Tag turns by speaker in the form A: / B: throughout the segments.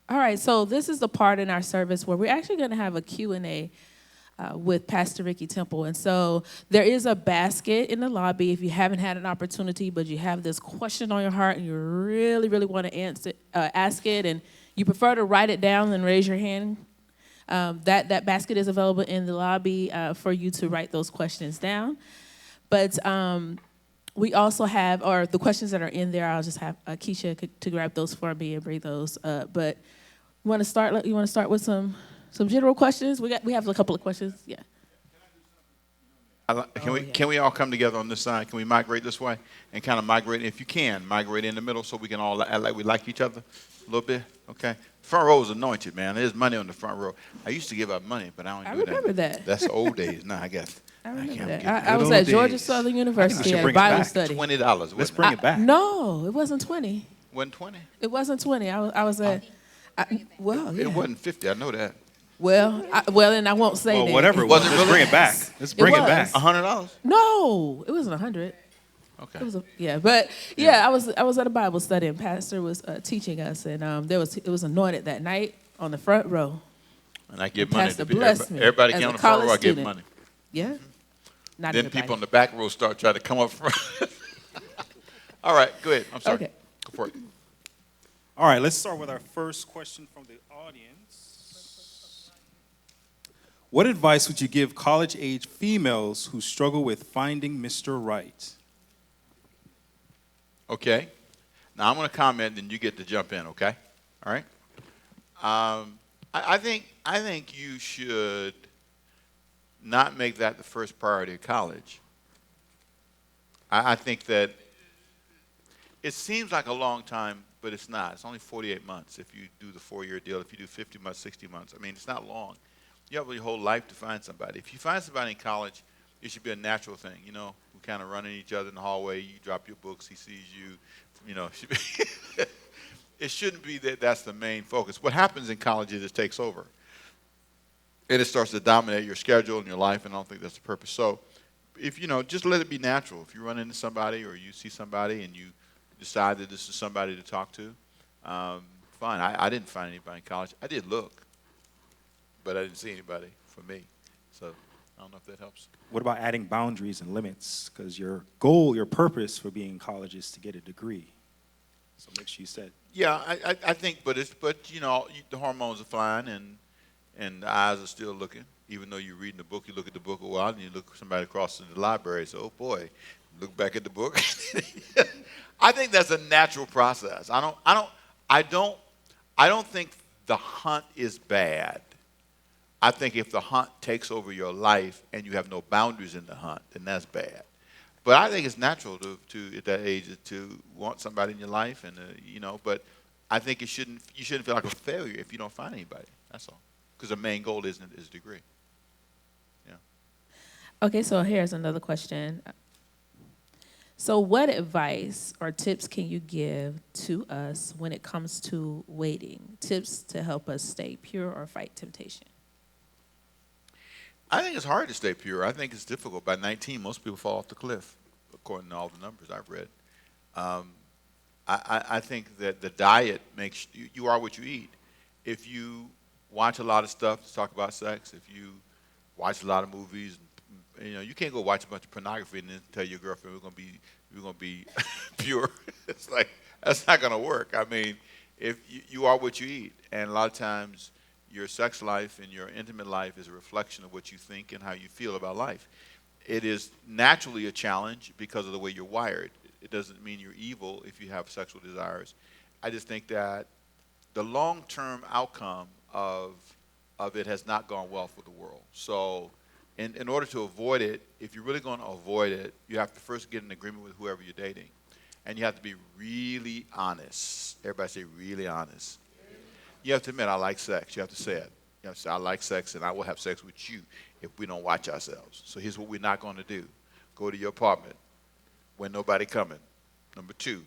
A: All right, so this is the part in our service where we're actually going to have a Q&A with Pastor Ricky Temple. And so there is a basket in the lobby if you haven't had an opportunity, but you have this question on your heart and you really, really want to ask it, and you prefer to write it down than raise your hand. That basket is available in the lobby for you to write those questions down. But we also have, or the questions that are in there, I'll just have Keisha to grab those for me and bring those up. But you want to start with some general questions? We have a couple of questions. Yeah.
B: Can we all come together on this side? Can we migrate this way and kind of migrate, if you can, migrate in the middle so we can all act like we like each other a little bit? Okay. Front row is anointed, man. There's money on the front row. I used to give up money, but I don't do that.
A: I remember that.
B: That's old days now, I guess.
A: I remember that.
B: Good
A: I was
B: old
A: at Georgia
B: days.
A: Southern University at
C: bring it
A: Bible
C: back.
A: study.
B: $20.
C: Let's bring it back.
A: No, it wasn't 20.
B: Wasn't 20?
A: It wasn't 20. I was at. Well, yeah.
B: It wasn't 50. I know that.
A: Well, and I won't say
C: Well,
A: that.
C: whatever it
B: Was
C: was,
B: it
C: let's
B: really?
C: bring it back. Let's bring it
A: was.
C: back.
B: $100?
A: No, it wasn't 100.
B: Okay.
A: It was but I was at a Bible study and Pastor was teaching us, and it was anointed that night on the front row.
B: And I give
A: And
B: money
A: Pastor
B: to people.
A: blessed me
B: Everybody
A: as
B: came
A: a
B: on the front row, I
A: college
B: give
A: student.
B: money.
A: Yeah. Not
B: Then
A: everybody.
B: people on the back row start trying to come up front. All right, go ahead. I'm sorry.
A: Okay.
B: Go for it.
C: All right, let's start with our first question from the audience. What advice would you give college-age females who struggle with finding Mr. Right?
B: Okay. Now I'm going to comment, then you get to jump in. Okay. All right. I think you should not make that the first priority of college. I think that it seems like a long time, but it's not. It's only 48 months if you do the 4-year deal. If you do 50 months, 60 months, I mean, it's not long. You have your whole life to find somebody. If you find somebody in college, it should be a natural thing. You know, we kind of run into each other in the hallway. You drop your books, he sees you. You know, it shouldn't be that that's the main focus. What happens in college is it takes over. And it starts to dominate your schedule and your life, and I don't think that's the purpose. So, if just let it be natural. If you run into somebody or you see somebody and you decide that this is somebody to talk to, fine. I didn't find anybody in college. I did look, but I didn't see anybody for me. So, I don't know if that helps.
C: What about adding boundaries and limits? Because your goal, your purpose for being in college is to get a degree. So make sure you said.
B: Yeah, I think, but the hormones are flying and the eyes are still looking. Even though you're reading the book, you look at the book a while, and you look at somebody across in the library. So, oh boy, look back at the book. I think that's a natural process. I don't think the hunt is bad. I think if the hunt takes over your life and you have no boundaries in the hunt, then that's bad. But I think it's natural to at that age to want somebody in your life, and But I think you shouldn't feel like a failure if you don't find anybody. That's all. Because the main goal is a degree. Yeah.
A: Okay, so here's another question. So what advice or tips can you give to us when it comes to waiting? Tips to help us stay pure or fight temptation?
B: I think it's hard to stay pure. I think it's difficult. By 19, most people fall off the cliff, according to all the numbers I've read. I think that the diet makes you are what you eat. If you watch a lot of stuff to talk about sex, if you watch a lot of movies, you can't go watch a bunch of pornography and then tell your girlfriend we're gonna be pure. It's like that's not gonna work. I mean, if you are what you eat, and a lot of times your sex life and your intimate life is a reflection of what you think and how you feel about life. It is naturally a challenge because of the way you're wired. It doesn't mean you're evil if you have sexual desires. I just think that the long-term outcome of it has not gone well for the world. So in order to avoid it, if you're really going to avoid it, you have to first get an agreement with whoever you're dating. And you have to be really honest. Everybody say really honest. You have to admit, I like sex. You have to say it. You have to say, I like sex, and I will have sex with you if we don't watch ourselves. So here's what we're not going to do. Go to your apartment when nobody coming. Number 2,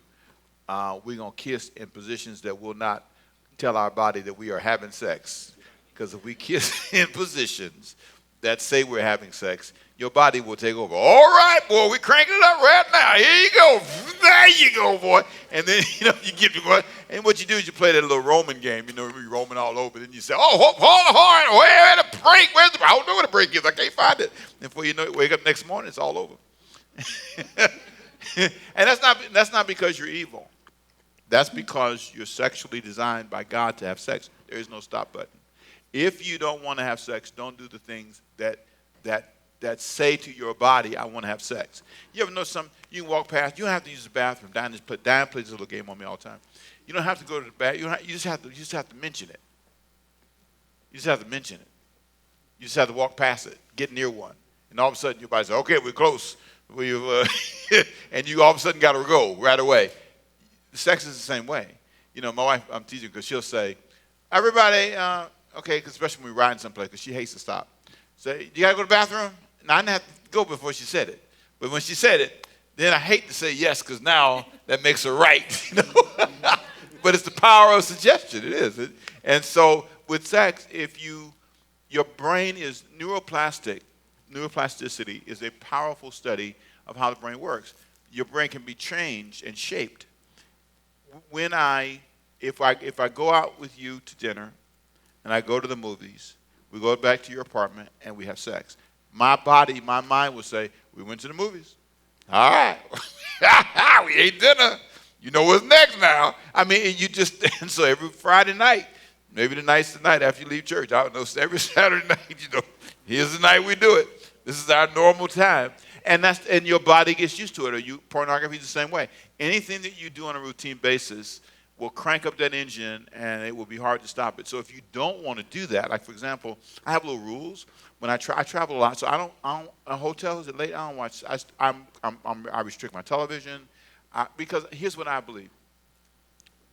B: we're going to kiss in positions that will not tell our body that we are having sex. Because if we kiss in positions that say we're having sex, your body will take over. All right, boy, we cranking it up right now. Here you go. There you go, boy. And then, you get to go. And what you do is you play that little Roman game. You're roaming all over. Then you say, oh, hold on. Where's the break? I don't know where the break is. I can't find it. And before you know it, wake up next morning, it's all over. And that's not because you're evil. That's because you're sexually designed by God to have sex. There is no stop button. If you don't want to have sex, don't do the things that say to your body, I want to have sex. You ever know something? You can walk past. You don't have to use the bathroom. Diane plays this little game on me all the time. You don't have to go to the bathroom. You just have to mention it. You just have to mention it. You just have to walk past it, get near one, and all of a sudden your body says, "Okay, we're close." And you all of a sudden got to go right away. Sex is the same way. My wife, I'm teasing because she'll say, "Everybody, okay," cause especially when we're riding someplace, because she hates to stop. Say, "You got to go to the bathroom?" Now, I didn't have to go before she said it. But when she said it, then I hate to say yes, because now that makes her right. But it's the power of suggestion. It is. And so with sex, your brain is neuroplasticity is a powerful study of how the brain works. Your brain can be changed and shaped. If I go out with you to dinner and I go to the movies, we go back to your apartment and we have sex, my mind will say, we went to the movies. All right. We ate dinner. You know what's next now. I mean, and so every Friday night, maybe tonight's the night after you leave church. I don't know, every Saturday night, here's the night we do it. This is our normal time. And your body gets used to it. Pornography is the same way. Anything that you do on a routine basis will crank up that engine, and it will be hard to stop it. So if you don't want to do that, like for example, I have little rules. When I travel a lot, so I don't hotels at late. I don't watch. I restrict my television because here's what I believe.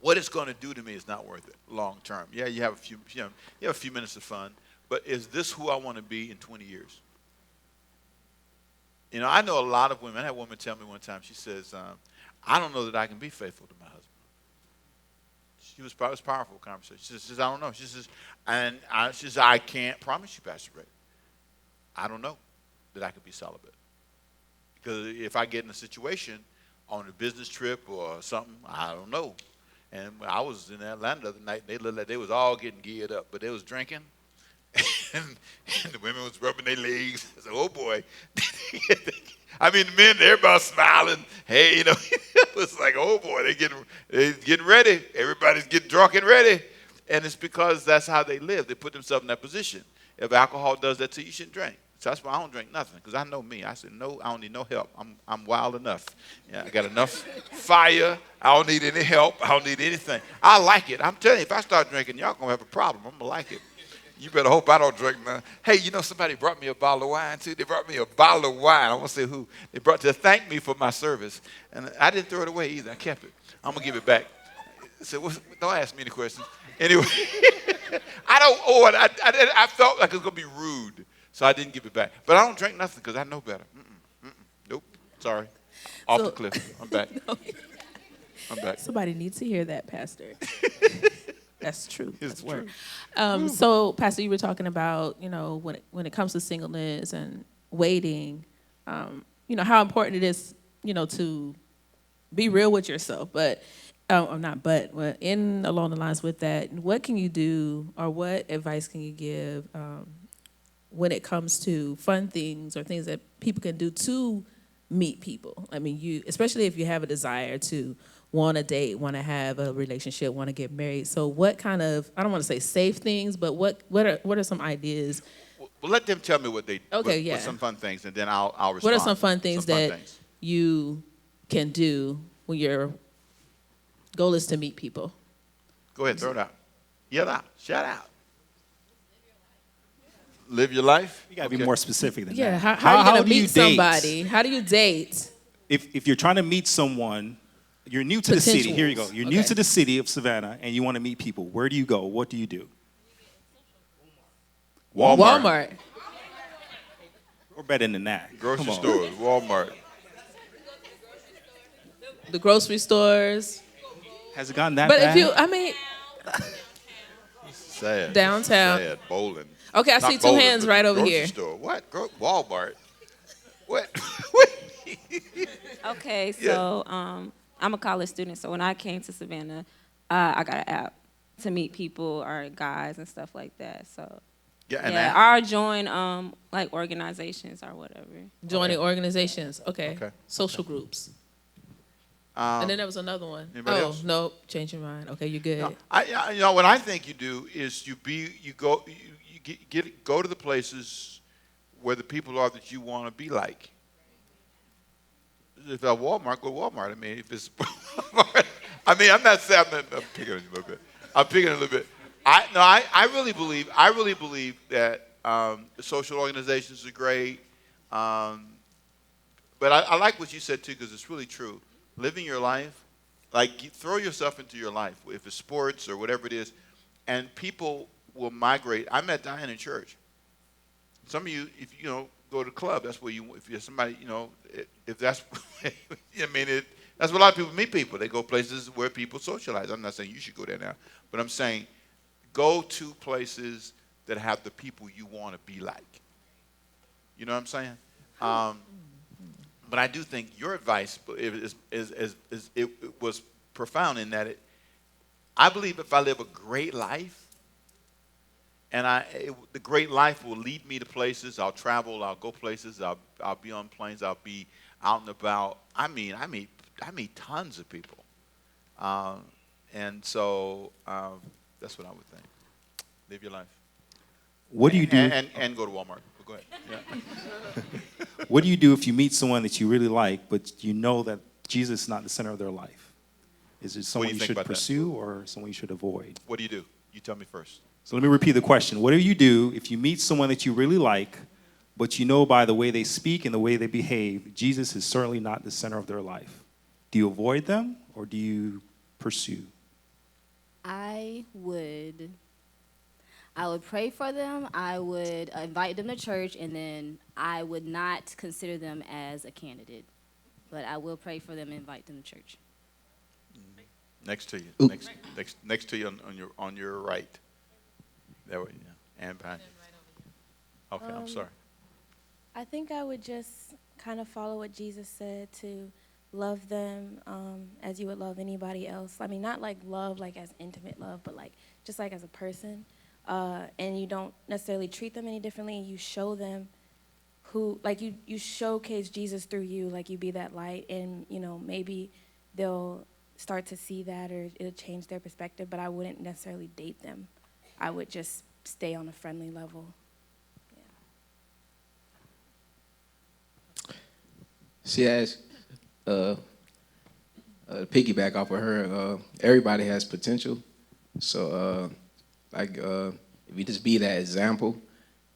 B: What it's going to do to me is not worth it long term. Yeah, you have a few minutes of fun, but is this who I want to be in 20 years? I know a lot of women. I had a woman tell me one time. She says, "I don't know that I can be faithful to my husband." It was a powerful conversation. She says, "I don't know." She says, "I can't promise you, Pastor Ray. I don't know that I could be celibate. Because if I get in a situation on a business trip or something, I don't know." And I was in Atlanta the other night, and they looked like they was all getting geared up, but they was drinking, and the women was rubbing their legs. I said, "Oh, boy." I mean, the men, everybody smiling. Hey, it was like, oh, boy, they're getting ready. Everybody's getting drunk and ready. And it's because that's how they live. They put themselves in that position. If alcohol does that to you, you shouldn't drink. So that's why I don't drink nothing, because I know me. I said, no, I don't need no help. I'm wild enough. Yeah, I got enough fire. I don't need any help. I don't need anything. I like it. I'm telling you, if I start drinking, y'all going to have a problem. I'm going to like it. You better hope I don't drink none. Hey, somebody brought me a bottle of wine, too. They brought me a bottle of wine. I won't say who. They brought to thank me for my service. And I didn't throw it away either. I kept it. I'm going to give it back. So don't ask me any questions. Anyway, I don't owe it. I felt like it was going to be rude, so I didn't give it back. But I don't drink nothing because I know better. Nope. Sorry. Off the cliff. I'm back. I'm back.
A: Somebody needs to hear that, Pastor. That's true.
B: It's
A: That's
B: true.
A: word. So, Pastor, you were talking about, when it comes to singleness and waiting, how important it is, to be real with yourself. But, along the lines with that, what can you do, or what advice can you give when it comes to fun things or things that people can do to meet people? I mean, especially if you have a desire to want to date, want to have a relationship, want to get married. So what kind of, I don't want to say safe things, but what are some ideas?
B: Well, let them tell me what they
A: what
B: some fun things, and then I'll respond.
A: What are some fun things you can do when your goal is to meet people?
B: Go ahead, throw it out. Yell out. Shout out. Live your life?
C: You got to be more specific than that.
A: Yeah, how are you going to meet
C: date?
A: somebody? How do you date?
C: If you're trying to meet someone, you're new to the city. Here you go. You're new to the city of Savannah, and you want to meet people. Where do you go? What do you do?
A: Walmart.
C: We're better than that.
B: Grocery stores, Walmart.
A: The grocery stores.
C: Has it gotten that
A: But
C: bad?
B: Sad.
A: Downtown.
B: Sad. Bowling.
A: Okay, I
B: Not
A: see two
B: bowling,
A: hands
B: but
A: right over
B: grocery
A: here.
B: Store. What? Walmart. What?
D: Okay,
B: Yeah.
D: so I'm a college student, so when I came to Savannah, I got an app to meet people or guys and stuff like that. So
B: Yeah, and
D: yeah,
B: that.
D: or join like organizations or whatever.
A: Joining organizations. Okay.
B: Okay.
A: Social groups. And then there was another one.
B: Anybody
A: Oh,
B: else?
A: nope. Change your mind. Okay, you're good.
B: No, what I think you do is you go to the places where the people are that you want to be like. If it's Walmart, go to Walmart. I mean, if it's I mean, I'm not saying I'm picking a little bit. I'm picking a little bit. I really believe that the social organizations are great. But I like what you said too, because it's really true. Living your life, like throw yourself into your life, if it's sports or whatever it is, and people will migrate. I met Diane in church. Some of you, if you go to the club, that's where if you're somebody, if that's, I mean, that's where a lot of people meet people. They go places where people socialize. I'm not saying you should go there now, but I'm saying go to places that have the people you want to be like. You know what I'm saying? But I do think your advice it was profound in that I believe if I live a great life, and the great life will lead me to places. I'll travel. I'll go places. I'll be on planes. I'll be out and about. I mean, I meet tons of people, and so that's what I would think. Live your life.
C: What do you do?
B: And go to Walmart. Go ahead. Yeah.
C: What do you do if you meet someone that you really like, but you know that Jesus is not the center of their life? Is it someone you
B: think
C: should
B: about that?
C: pursue or someone you should avoid?
B: What do you do? You tell me first.
C: So let me repeat the question. What do you do if you meet someone that you really like, but you know by the way they speak and the way they behave, Jesus is certainly not the center of their life? Do you avoid them or do you pursue?
E: I would pray for them. I would invite them to church, and then I would not consider them as a candidate. But I will pray for them and invite them to church.
B: Next to you. Next to you on your right. There we go. And behind you. Okay, I'm sorry.
F: I think I would just kind of follow what Jesus said, to love them as you would love anybody else. I mean, not like love like as intimate love, but like just like as a person. And you don't necessarily treat them any differently. You show them who, like you showcase Jesus through you, like you be that light, and maybe they'll start to see that, or it'll change their perspective. But I wouldn't necessarily date them. I would just stay on a friendly level.
G: She has piggyback off of her. Everybody has potential, so if you just be that example,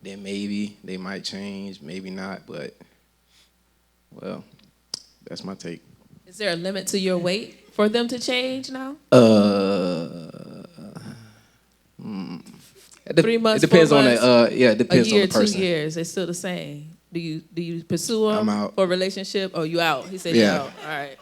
G: then maybe they might change, maybe not. But well, that's my take.
A: Is there a limit to your weight for them to change now? 3 months,
G: It depends
A: 4
G: on
A: months,
G: the it
A: a
G: depends
A: year,
G: on the person.
A: 2 years, it's still the same. Do you pursue them
G: I'm out.
A: for a relationship? Oh, you out? He said
G: Yeah.
A: you out. All right.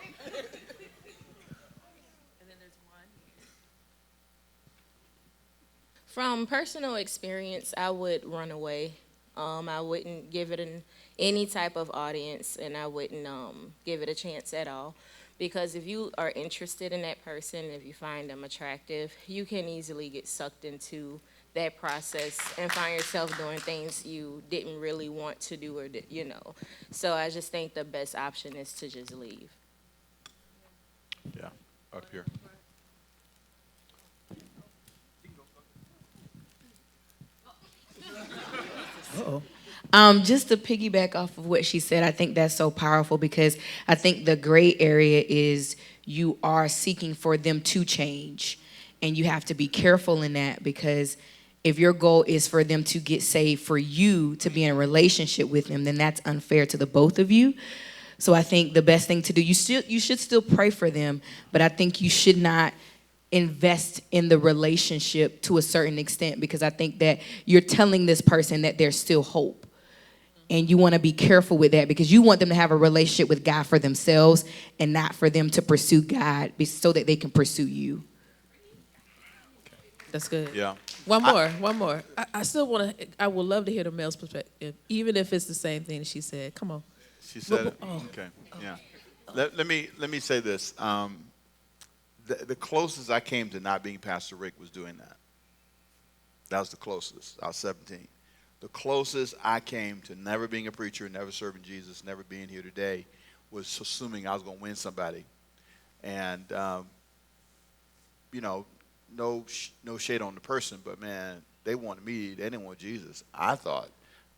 H: From personal experience, I would run away. I wouldn't give it any type of audience, and I wouldn't give it a chance at all. Because if you are interested in that person, if you find them attractive, you can easily get sucked into that process and find yourself doing things you didn't really want to do, or So I just think the best option is to just leave.
B: Yeah, up here.
I: Just to piggyback off of what she said, I think that's so powerful, because I think the gray area is you are seeking for them to change, and you have to be careful in that, because if your goal is for them to get saved, for you to be in a relationship with them, then that's unfair to the both of you. So I think the best thing to do, you should still pray for them, but I think you should not invest in the relationship to a certain extent, because I think that you're telling this person that there's still hope. And you want to be careful with that, because you want them to have a relationship with God for themselves, and not for them to pursue God so that they can pursue you.
A: That's good.
B: Yeah.
A: One more. I still want to, I would love to hear the male's perspective, even if it's the same thing she said. Come on.
B: She said,
A: Oh.
B: okay, yeah. Let me say this. The closest I came to not being Pastor Rick was doing that. That was the closest. I was 17. The closest I came to never being a preacher, never serving Jesus, never being here today was assuming I was going to win somebody. And, you know, no shade on the person, but, man, they wanted me. They didn't want Jesus. I thought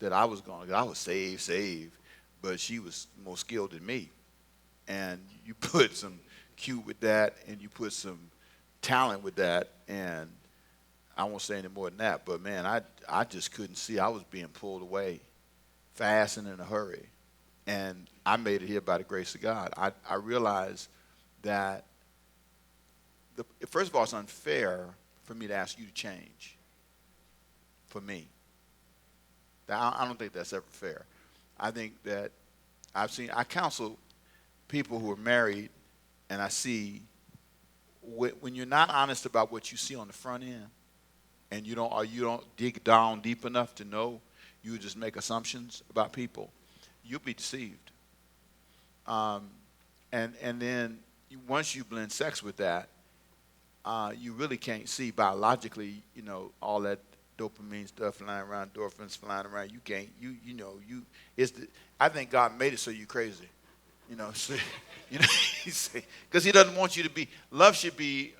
B: that I was saved, but she was more skilled than me. And you put some cute with that, and you put some talent with that, and I won't say any more than that, but, man, I just couldn't see. I was being pulled away fast and in a hurry. And I made it here by the grace of God. I realized that, first of all, it's unfair for me to ask you to change for me. I don't think that's ever fair. I think that I counsel people who are married, and I see when you're not honest about what you see on the front end, and you don't dig down deep enough to know, you just make assumptions about people, you'll be deceived. And then once you blend sex with that, you really can't see biologically, all that dopamine stuff flying around, endorphins flying around. You can't, I think God made it so you're crazy. Because he doesn't want you to be. Love should be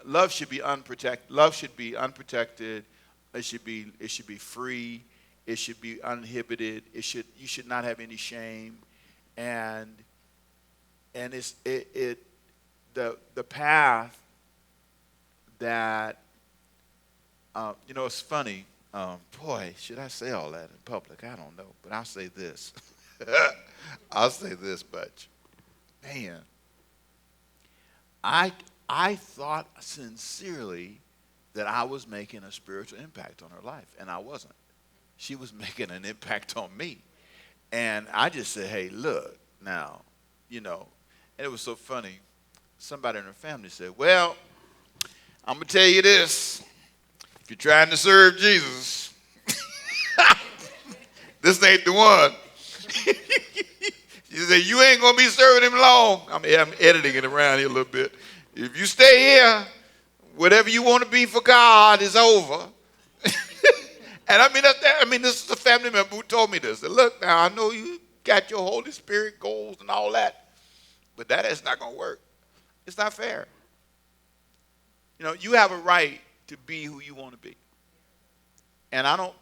B: unprotected. Love should be unprotected. It should be free. It should be uninhibited. You should not have any shame, and it's the path that it's funny. Boy, should I say all that in public? I don't know, but I'll say this. I'll say this much. Man, I thought sincerely that I was making a spiritual impact on her life, and I wasn't. She was making an impact on me. And I just said, hey, look, now, and it was so funny. Somebody in her family said, well, I'm going to tell you this. If you're trying to serve Jesus, this ain't the one. She said, you ain't going to be serving him long. I'm editing it around here a little bit. If you stay here, whatever you want to be for God is over. And this is a family member who told me this. Said, look, now, I know you got your Holy Spirit goals and all that, but that is not going to work. It's not fair. You have a right to be who you want to be. And I don't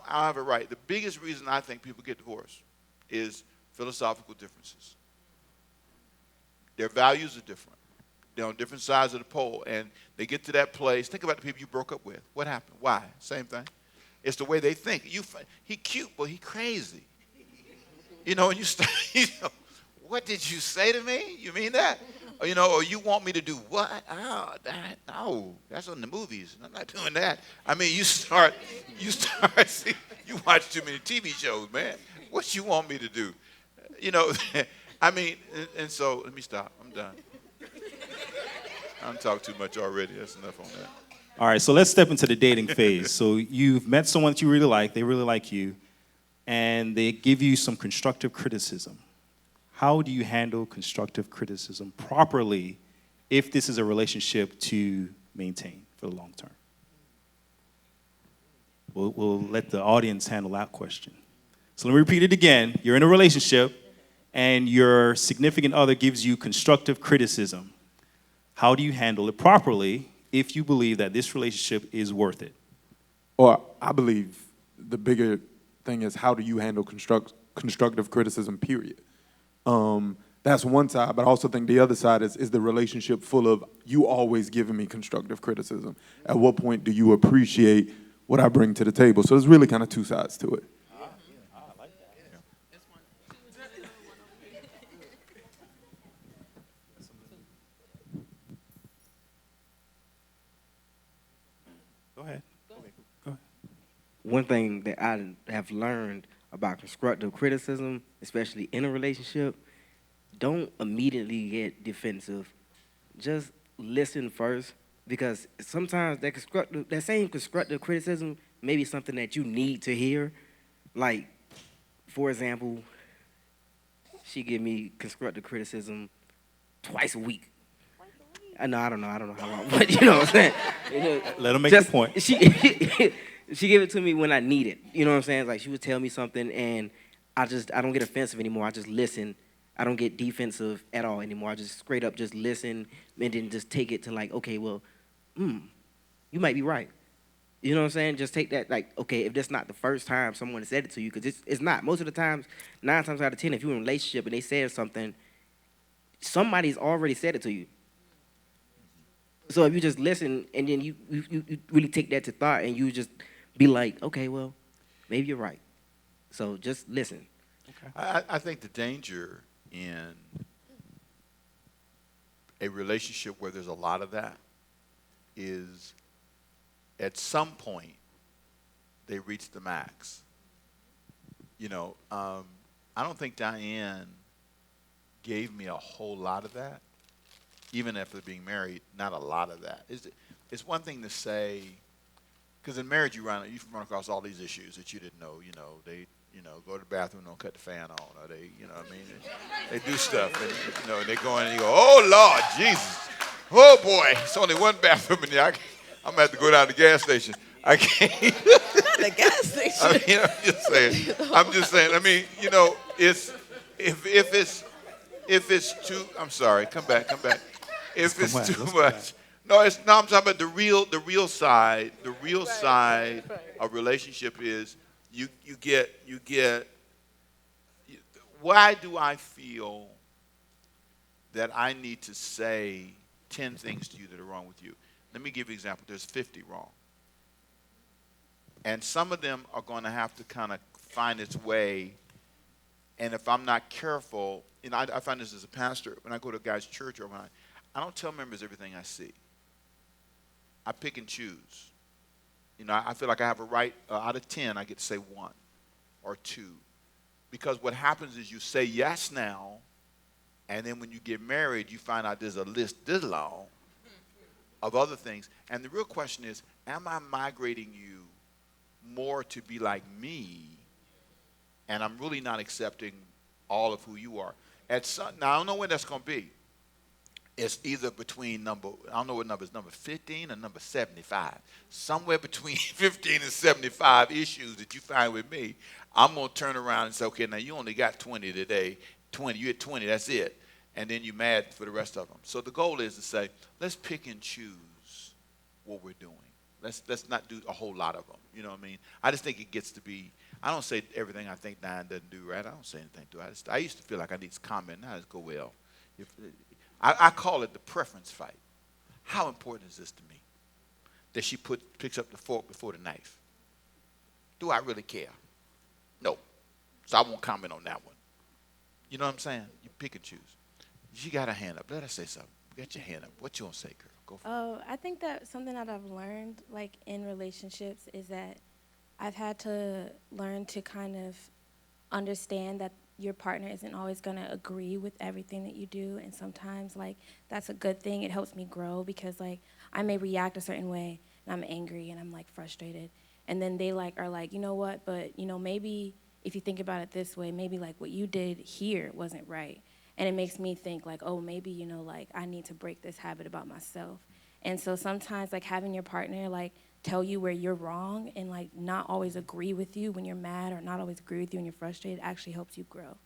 B: have a right. The biggest reason I think people get divorced is philosophical differences. Their values are different. They're on different sides of the pole, and they get to that place. Think about the people you broke up with. What happened? Why? Same thing. It's the way they think. He cute, but he crazy. And you start, what did you say to me? You mean that? Or you want me to do what? Oh, no, that's on the movies. I'm not doing that. You start, see, you watch too many TV shows, man. What you want me to do? And so, let me stop. I'm done. I'm talking too much already. That's enough on that.
C: All right, so let's step into the dating phase. So you've met someone that you really like, they really like you, and they give you some constructive criticism. How do you handle constructive criticism properly if this is a relationship to maintain for the long term? We'll let the audience handle that question. So let me repeat it again. You're in a relationship, and your significant other gives you constructive criticism. How do you handle it properly if you believe that this relationship is worth it?
J: Or I believe the bigger thing is, how do you handle constructive criticism, period? That's one side, but I also think the other side is the relationship full of you always giving me constructive criticism. At what point do you appreciate what I bring to the table? So there's really kind of two sides to it.
C: Go ahead.
K: One thing that I have learned about constructive criticism, especially in a relationship, don't immediately get defensive. Just listen first because sometimes that same constructive criticism may be something that you need to hear. Like, for example, she give me constructive criticism twice a week. I don't know how long, but you know what I'm saying.
C: Let him make the point.
K: She she gave it to me when I need it. You know what I'm saying? Like, she would tell me something, and I don't get offensive anymore. I just listen. I don't get defensive at all anymore. I just straight up just listen and then just take it to like, okay, well, you might be right. You know what I'm saying? Just take that, like, okay, if that's not the first time someone said it to you, because it's not. Most of the times, 9 times out of 10, if you're in a relationship and they said something, somebody's already said it to you. So if you just listen and then you really take that to thought and you just be like, okay, well, maybe you're right. So just listen.
B: I think the danger in a relationship where there's a lot of that is at some point they reach the max. You know, I don't think Diane gave me a whole lot of that. Even after being married, not a lot of that. It's one thing to say, because in marriage you run across all these issues that you didn't know. You know, they go to the bathroom, don't cut the fan on, or they, you know what I mean, they do stuff, and you know, they go in and you go, oh Lord Jesus, oh boy, it's only one bathroom in there. I'm gonna have to go down to the gas station. I can't.
A: The gas station.
B: I mean, I'm just saying. I mean, you know, it's if it's too. I'm sorry. Come back. If it's too much. No, I'm talking about the real side. The real side of relationship is you get. Why do I feel that I need to say 10 things to you that are wrong with you? Let me give you an example. There's 50 wrong. And some of them are going to have to kind of find its way. And if I'm not careful, you know, I find this as a pastor, when I go to a guy's church or when I don't tell members everything I see. I pick and choose. You know, I feel like I have a right, out of 10, I get to say 1 or 2. Because what happens is you say yes now, and then when you get married, you find out there's a list this long of other things. And the real question is, am I migrating you more to be like me, and I'm really not accepting all of who you are? Now, I don't know when that's going to be. It's either between I don't know what number is, number 15 or number 75. Somewhere between 15 and 75 issues that you find with me, I'm going to turn around and say, okay, now you only got 20 today. 20, you had 20, that's it. And then you're mad for the rest of them. So the goal is to say, let's pick and choose what we're doing. Let's not do a whole lot of them. You know what I mean? I just think it gets to be, I don't say everything I think Diane doesn't do right. I don't say anything to her. I used to feel like I need to comment. Now it's go well. I call it the preference fight. How important is this to me? That she picks up the fork before the knife. Do I really care? No. So I won't comment on that one. You know what I'm saying? You pick and choose. She got her hand up. Let her say something. Get your hand up. What you want to say, girl? Go for it.
F: Oh, I think that something that I've learned, like in relationships, is that I've had to learn to kind of understand that your partner isn't always going to agree with everything that you do, and sometimes like that's a good thing. It helps me grow because like I may react a certain way and I'm angry and I'm like frustrated, and then they like are like, you know what, but you know, maybe if you think about it this way, maybe like what you did here wasn't right. And it makes me think like, oh, maybe, you know, like I need to break this habit about myself. And so sometimes like having your partner like tell you where you're wrong and like not always agree with you when you're mad or not always agree with you when you're frustrated actually helps you grow.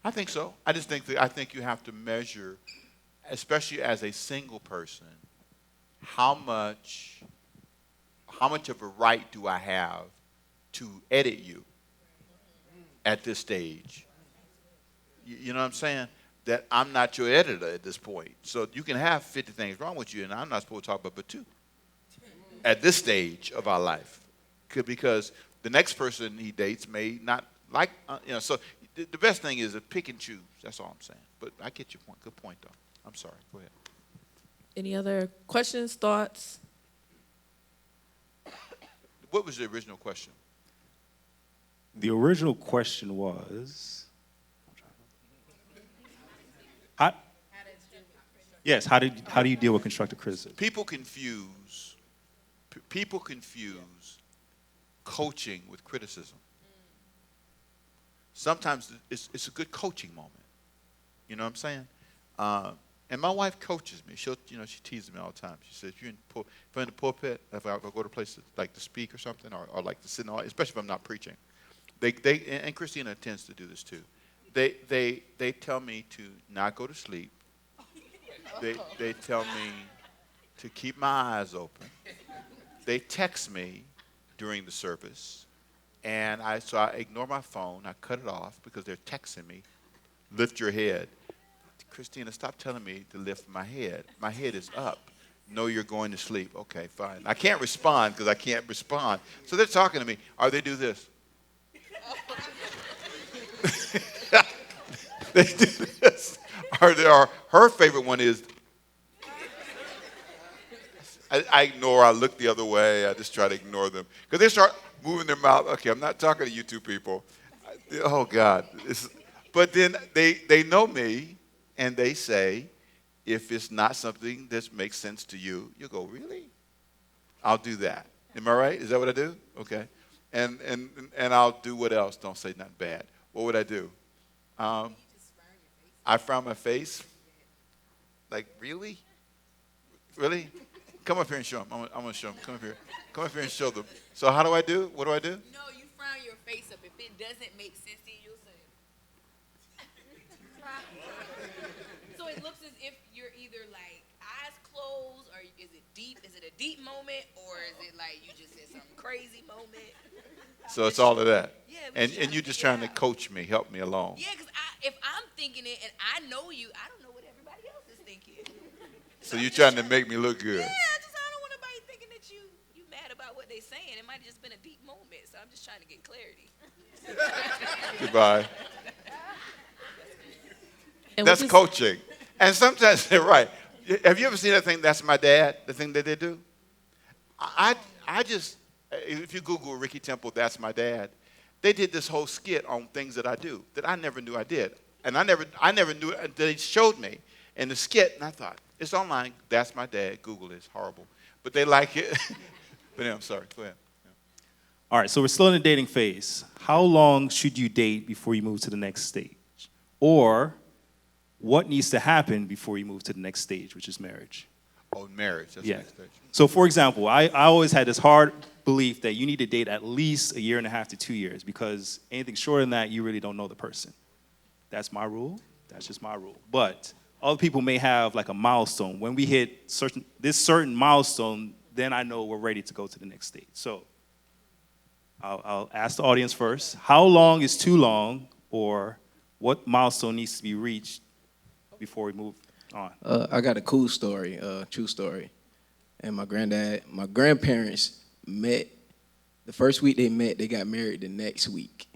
B: I think so. I think you have to measure, especially as a single person, how much of a right do I have to edit you at this stage? You know what I'm saying? That I'm not your editor at this point. So you can have 50 things wrong with you, and I'm not supposed to talk about but 2 at this stage of our life. Because the next person he dates may not like, you know, so the best thing is to pick and choose. That's all I'm saying. But I get your point. Good point, though. I'm sorry. Go ahead.
A: Any other questions, thoughts?
B: What was the original question?
C: The original question was, Yes, how do you deal with constructive criticism?
B: People confuse coaching with criticism. Sometimes it's a good coaching moment. You know what I'm saying? And my wife coaches me. She teases me all the time. She says, if I'm in the pulpit, if I go to places like to speak or something, or like to sit in the audience, especially if I'm not preaching, and Christina tends to do this too. They tell me to not go to sleep. They tell me to keep my eyes open. They text me during the service, and so I ignore my phone. I cut it off because they're texting me. Lift your head. Christina, stop telling me to lift my head. My head is up. No, you're going to sleep. Okay, fine. I can't respond because I can't respond. So they're talking to me. Or they do this. They do this. Or her favorite one is, I ignore, I look the other way, I just try to ignore them. Because they start moving their mouth. Okay, I'm not talking to you two people. Oh, God. But then they know me, and they say, if it's not something that makes sense to you, you go, really? I'll do that. Am I right? Is that what I do? Okay. And I'll do what else? Don't say nothing bad. What would I do? I frown my face. Like, really? Really? Come up here and show them. I'm going to show them. Come up here. Come up here and show them. So how do I do? What do I do?
I: No, you frown your face up. If it doesn't make sense to you, you'll say it. So it looks as if you're either like eyes closed, or is it deep? Is it a deep moment, or is it like you just said some crazy moment?
B: So it's all of that.
I: Yeah,
B: And you're just trying to coach me, help me along.
I: Yeah, because if I'm thinking it and I know you, I don't know what everybody else is thinking.
B: So you're trying to make me look good.
I: Yeah, I don't want nobody thinking that you mad about what they saying. It might have just been a deep moment, so I'm just trying to get clarity.
B: Goodbye.
A: And
B: That's
A: which is-
B: coaching. And sometimes they're right. Have you ever seen that thing, That's My Dad, the thing that they do? I just, if you Google Ricky Temple, That's My Dad, they did this whole skit on things that I do that I never knew I did. And I never knew it. They showed me in the skit, and I thought, it's online. That's My Dad. Google it. It's horrible. But they like it. But yeah, I'm sorry. Go ahead. Yeah.
C: All right, so we're still in the dating phase. How long should you date before you move to the next stage? Or what needs to happen before you move to the next stage, which is marriage?
B: Oh, marriage. That's
C: Yeah.
B: the next stage.
C: So, for example, I always had this hard belief that you need to date at least 1.5 to 2 years, because anything shorter than that, you really don't know the person. That's my rule. That's just my rule. But other people may have like a milestone. When we hit this certain milestone, then I know we're ready to go to the next stage. So I'll ask the audience first. How long is too long, or what milestone needs to be reached before we move on?
G: I got a cool story, true story. And my grandparents met, the first week they met, they got married the next week.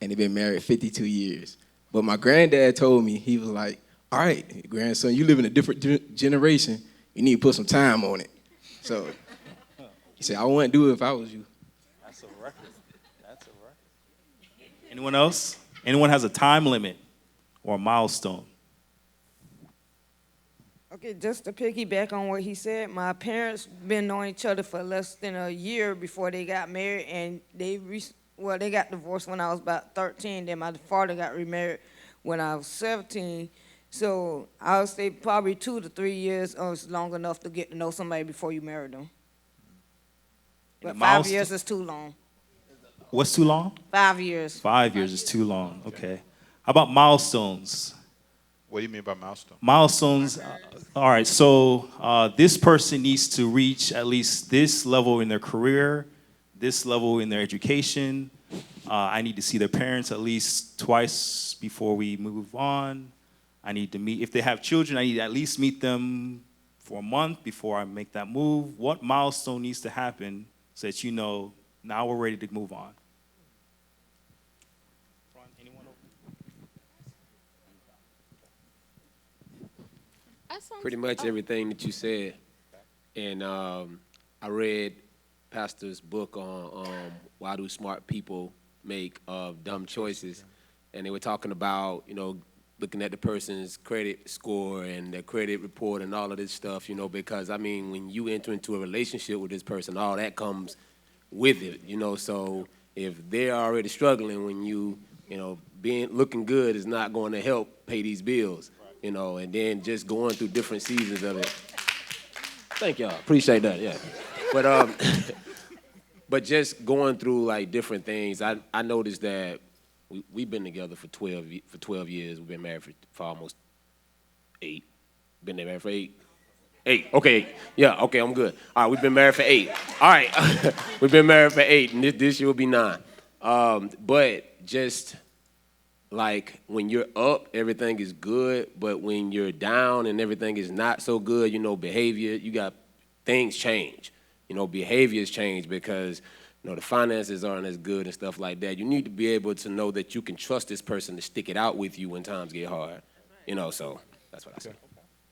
G: And they've been married 52 years. But my granddad told me, he was like, all right, grandson, you live in a different generation. You need to put some time on it. So he said, I wouldn't do it if I was you.
C: That's a record. That's a record. Anyone else? Anyone has a time limit or a milestone?
L: Okay, just to piggyback on what he said, my parents been knowing each other for less than a year before they got married, and they got divorced when I was about 13. Then my father got remarried when I was 17. So I would say probably 2 to 3 years is long enough to get to know somebody before you marry them. But 5 years is too long.
C: What's too long?
L: 5 years.
C: 5 years is too long. Okay. How about milestones?
B: What do you mean by milestone?
C: Milestones. All right. So this person needs to reach at least this level in their career, this level in their education. I need to see their parents at least twice before we move on. I need to meet, if they have children, I need to at least meet them for a month before I make that move. What milestone needs to happen so that you know now we're ready to move on?
M: Pretty much everything that you said. And I read Pastor's book on why do smart people make dumb choices. And they were talking about, looking at the person's credit score and their credit report and all of this stuff, you know, because, I mean, when you enter into a relationship with this person, all that comes with it, you know. So if they're already struggling, when you know, looking good is not going to help pay these bills, you know, and then just going through different seasons of it. Thank y'all. Appreciate that, yeah. But but just going through like different things, I noticed that we've been together for 12 years. We've been married for almost 8. Been married for 8. 8. Okay. Yeah. Okay. I'm good. All right. We've been married for 8. All right. We've been married for 8, and this year will be 9. But just like when you're up, everything is good. But when you're down and everything is not so good, you know, behavior. Things change. You know, behaviors change because, you know, the finances aren't as good and stuff like that. You need to be able to know that you can trust this person to stick it out with you when times get hard. You know, so that's what I say.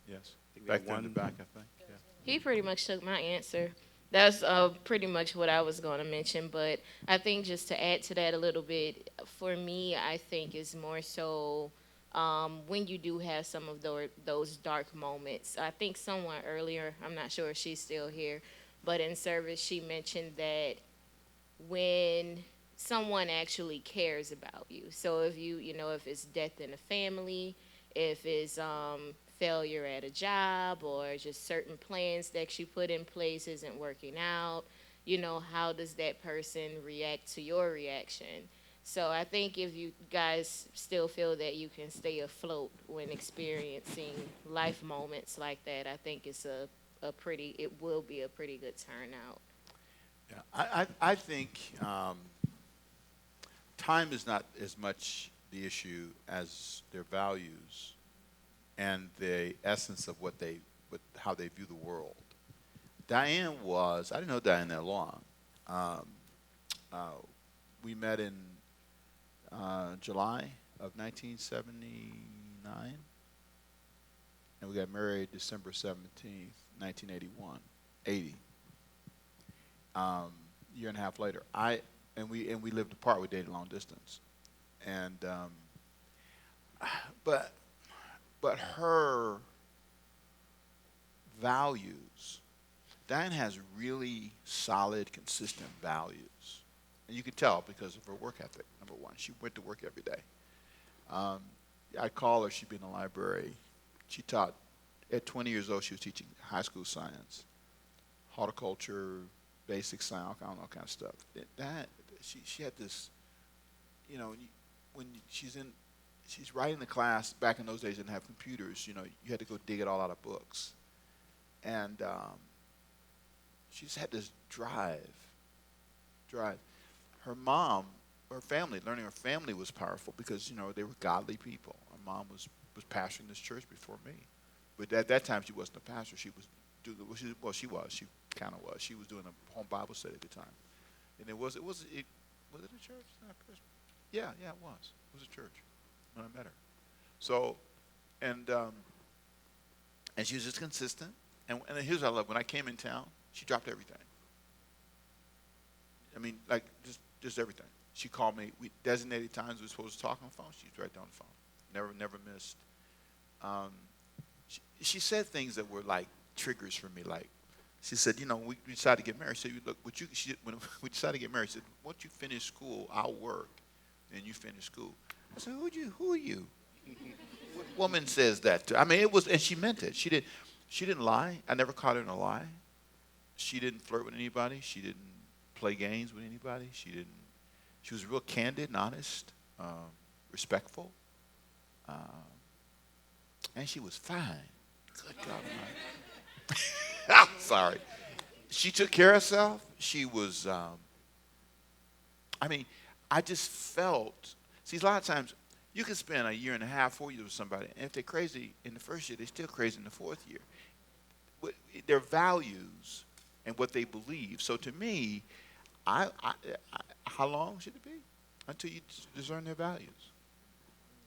B: Yes. Back there in the back, I think. Yeah.
H: He pretty much took my answer. That's pretty much what I was going to mention. But I think just to add to that a little bit, for me, I think is more so when you do have some of those dark moments. I think someone earlier, I'm not sure if she's still here, but in service she mentioned that when someone actually cares about you. So if if it's death in the family, if it's failure at a job, or just certain plans that you put in place isn't working out, you know, how does that person react to your reaction? So I think if you guys still feel that you can stay afloat when experiencing life moments like that, I think it will be a pretty good turnout.
B: Yeah, I think time is not as much the issue as their values and the essence of how they view the world. Diane I didn't know Diane that long. We met in July of 1979, and we got married December 17th, 1981, 80. Year and a half later, we lived apart. We dated long distance, and but her values, Diane has really solid, consistent values, and you can tell because of her work ethic. Number one, she went to work every day. I'd call her. She'd be in the library. She taught at 20 years old. She was teaching high school science, horticulture, basic science, all kind of stuff. She had this, you know, when she's writing the class. Back in those days, didn't have computers. You know, you had to go dig it all out of books, and she just had this drive. Her mom, learning her family was powerful because, you know, they were godly people. Her mom was pastoring this church before me, but at that time she wasn't a pastor. She was she kind of was. She was doing a home Bible study at the time, and was it a church? Yeah, it was. It was a church when I met her. So, and she was just consistent. And here's what I love: when I came in town, she dropped everything. I mean, like just everything. She called me. We designated times we were supposed to talk on the phone. She was right there on the phone. Never missed. She said things that were like triggers for me. Like, she said, you know, we decided to get married. She said, look, when we decided to get married, she said, once you finish school, I'll work, and you finish school. I said, who are you? What woman says that to? I mean, and she meant it. She didn't lie. I never caught her in a lie. She didn't flirt with anybody. She didn't play games with anybody. She was real candid and honest, respectful, and she was fine. Good God Almighty. Sorry. She took care of herself. She was, I just felt, see, a lot of times you can spend a year and a half, 4 years with somebody, and if they're crazy in the first year, they're still crazy in the fourth year. Their values and what they believe. So to me, how long should it be until you discern their values?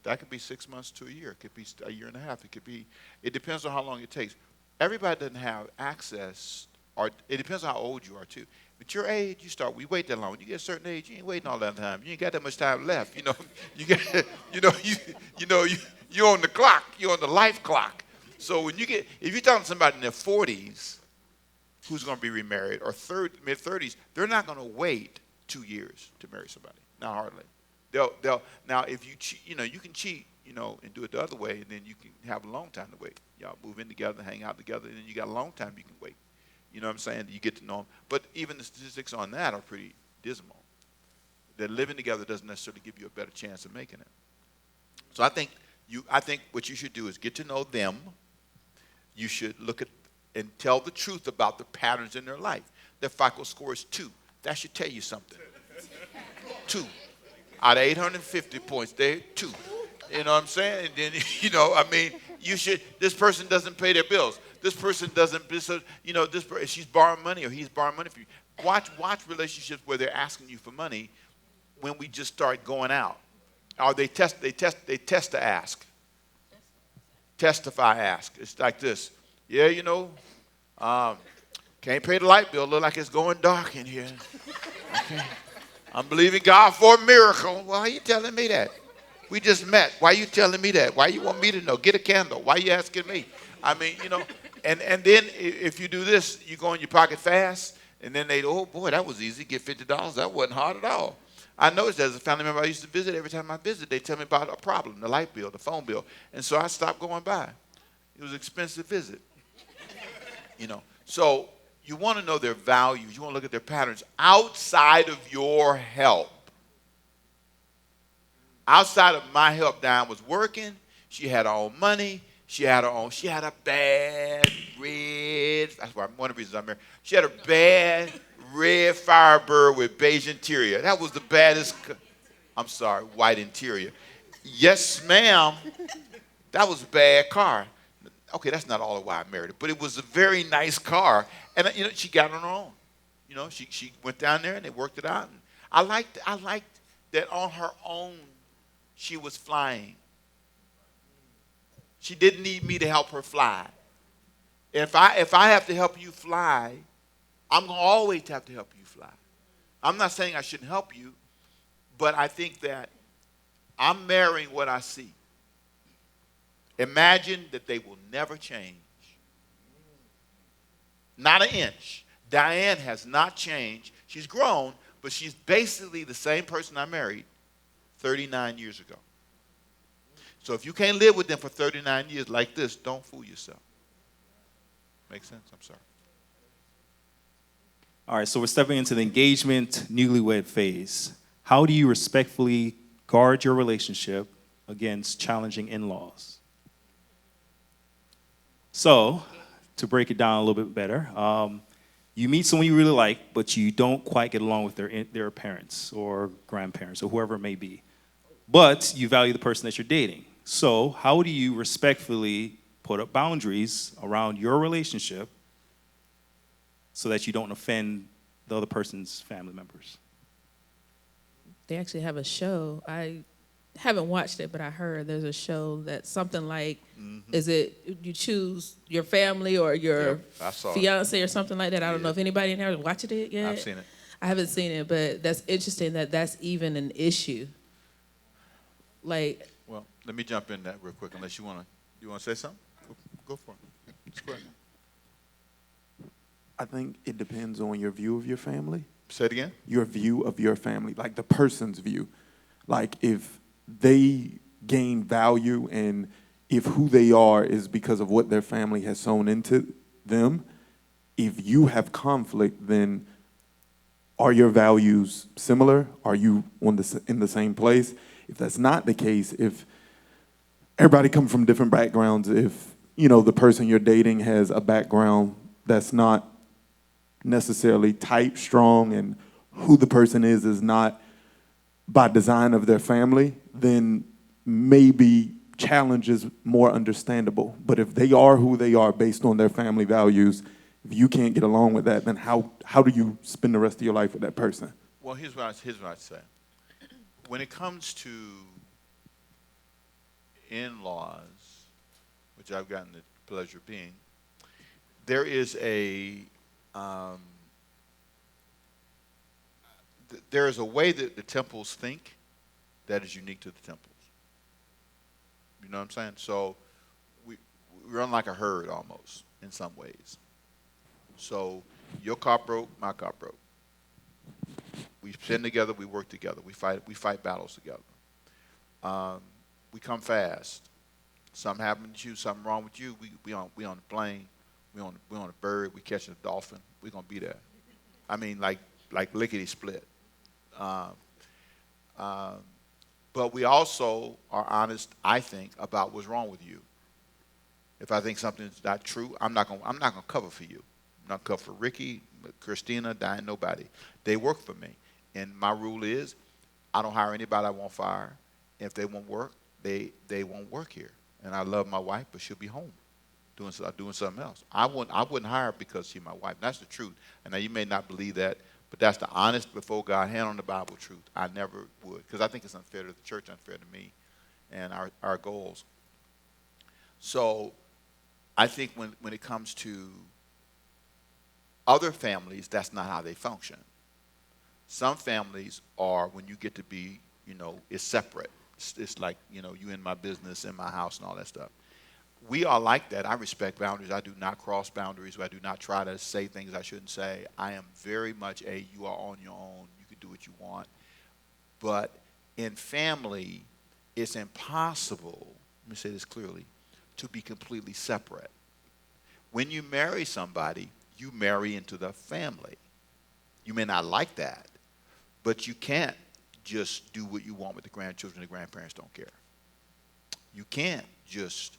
B: That could be 6 months to a year. It could be a year and a half. It depends on how long it takes. Everybody doesn't have access or it depends on how old you are too. But your age, we wait that long. When you get a certain age, you ain't waiting all that time. You ain't got that much time left. You got, you're on the clock. You're on the life clock. So if you're talking to somebody in their 40s who's going to be remarried, or mid-30s, they're not going to wait 2 years to marry somebody. Not hardly. They'll now if you cheat, you can cheat, and do it the other way, and then you can have a long time to wait. Y'all move in together, hang out together, and then you got a long time you can wait. You know what I'm saying? You get to know them. But even the statistics on that are pretty dismal. That living together doesn't necessarily give you a better chance of making it. So I think what you should do is get to know them. You should look at and tell the truth about the patterns in their life. Their FICO score is 2. That should tell you something. 2. Out of 850 points, they're 2. You know what I'm saying? And then, this person doesn't pay their bills. This person doesn't, she's borrowing money or he's borrowing money from you. Watch relationships where they're asking you for money when we just start going out. Or they test to ask. Testify ask. It's like this. Yeah, can't pay the light bill. Look like it's going dark in here. Okay. I'm believing God for a miracle. Why are you telling me that? We just met. Why are you telling me that? Why you want me to know? Get a candle. Why are you asking me? And then if you do this, you go in your pocket fast, and then oh boy, that was easy. Get $50. That wasn't hard at all. I noticed as a family member I used to visit, every time I visit, they tell me about a problem, the light bill, the phone bill. And so I stopped going by. It was an expensive visit. So you want to know their values. You want to look at their patterns outside of your help. Outside of my help, Diane was working. She had her own money. She had a bad red, that's why one of the reasons I'm married. She had a bad red Firebird with beige interior. That was the baddest, white interior. Yes, ma'am. That was a bad car. Okay, that's not all of why I married her, but it was a very nice car. And, she got on her own. She went down there and they worked it out. And I liked that on her own she was flying. She didn't need me to help her fly. If I have to help you fly, I'm going to always have to help you fly. I'm not saying I shouldn't help you, but I think that I'm marrying what I see. Imagine that they will never change. Not an inch. Diane has not changed. She's grown, but she's basically the same person I married 39 years ago. So if you can't live with them for 39 years like this, don't fool yourself. Make sense? I'm sorry.
C: All right, so we're stepping into the engagement newlywed phase. How do you respectfully guard your relationship against challenging in-laws? So, to break it down a little bit better, you meet someone you really like, but you don't quite get along with their parents or grandparents or whoever it may be. But you value the person that you're dating. So how do you respectfully put up boundaries around your relationship so that you don't offend the other person's family members?
A: They actually have a show. I haven't watched it, but I heard there's a show that's something like, is it you choose your family or your fiance or something like that? I don't know if anybody in there has watched it yet.
B: I've seen it.
A: I haven't seen it, but that's interesting that that's even an issue.
B: Well, let me jump in that real quick, unless you want to say something? Go for it. It's great.
J: I think it depends on your view of your family.
B: Say it again?
J: Your view of your family, like the person's view. Like if they gain value and if who they are is because of what their family has sown into them, if you have conflict, then are your values similar? Are you in the same place? If that's not the case, if everybody comes from different backgrounds, if the person you're dating has a background that's not necessarily type strong and who the person is not by design of their family, then maybe challenge is more understandable. But if they are who they are based on their family values, if you can't get along with that, then how do you spend the rest of your life with that person?
B: Well, here's what I'd say. When it comes to in-laws, which I've gotten the pleasure of being, there is a um, there is a way that the temples think that is unique to the temples. You know what I'm saying? So we run like a herd almost in some ways. So your car broke, my car broke. We sin together, we work together, we fight battles together. We come fast. Something happened to you, something wrong with you. We on the plane, we on a bird, we catching a dolphin. We're gonna be there. I mean, like lickety split. But we also are honest, I think, about what's wrong with you. If I think something's not true, I'm not gonna cover for you. I'm not cover for Ricky, Christina, Diane, nobody. They work for me, and my rule is, I don't hire anybody I won't fire. If they won't work, they won't work here. And I love my wife, but she'll be home doing something else. I wouldn't hire her because she's my wife. That's the truth. And now you may not believe that, but that's the honest before God, hand on the Bible truth. I never would, because I think it's unfair to the church, unfair to me, and our goals. So I think when it comes to other families, that's not how they function. Some families are, when you get to be, it's separate. It's like, you in my business, in my house, and all that stuff. We are like that. I respect boundaries. I do not cross boundaries. I do not try to say things I shouldn't say. I am very much you are on your own. You can do what you want. But in family, it's impossible, let me say this clearly, to be completely separate. When you marry somebody, you marry into the family. You may not like that, but you can't just do what you want with the grandchildren. The grandparents don't care. You can't just,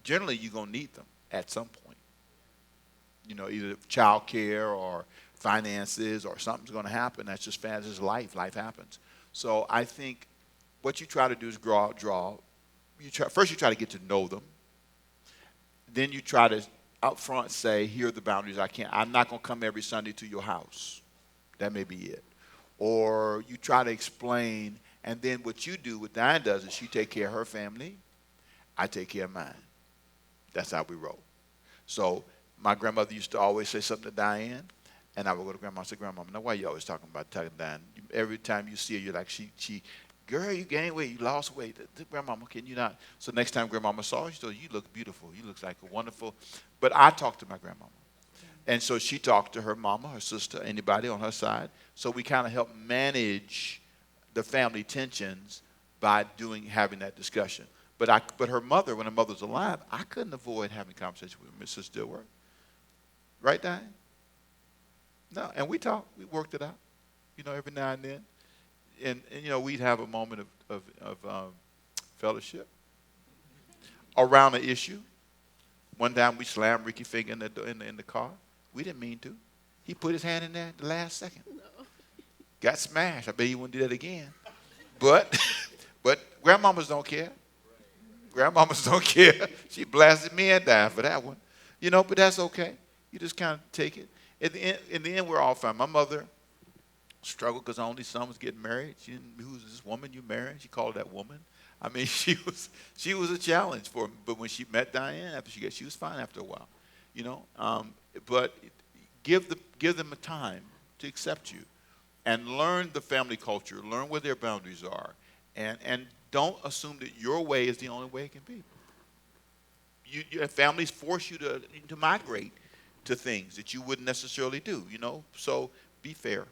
B: generally you're going to need them at some point. Either child care or finances or something's going to happen. That's just fast as life. Life happens. So I think what you try to do is draw. First you try to get to know them. Then you try to up front say, here are the boundaries I'm not going to come every Sunday to your house. That may be it. Or you try to explain, and then what you do, what Diane does, is she take care of her family, I take care of mine. That's how we roll. So my grandmother used to always say something to Diane, and I would go to Grandma and say, Grandma, now why you always talking about Diane? Every time you see her, you're like, girl, you gained weight, you lost weight. Grandmama, can you not? So next time Grandmama saw her, she told her, you look beautiful. You look like a wonderful. But I talked to my grandmama. And so she talked to her mama, her sister, anybody on her side. So we kind of helped manage the family tensions by having that discussion. But her mother, when her mother was alive, I couldn't avoid having conversations with Mrs. Stillworth. Right, Diane? No, and we talked. We worked it out, every now and then. And we'd have a moment of fellowship around an issue. One time we slammed Ricky Finger in the car. We didn't mean to. He put his hand in there at the last second. No. Got smashed. I bet he wouldn't do that again. But grandmamas don't care. Grandmamas don't care. She blasted me and Diane for that one. But that's okay. You just kind of take it. In the end, we're all fine. My mother struggled because her only son was getting married. She didn't, who's this woman you married? She called that woman. I mean, she was a challenge for me. But when she met Diane, she was fine after a while, But give them a time to accept you, and learn the family culture, learn where their boundaries are, and don't assume that your way is the only way it can be. Families force you to migrate to things that you wouldn't necessarily do, So be fair.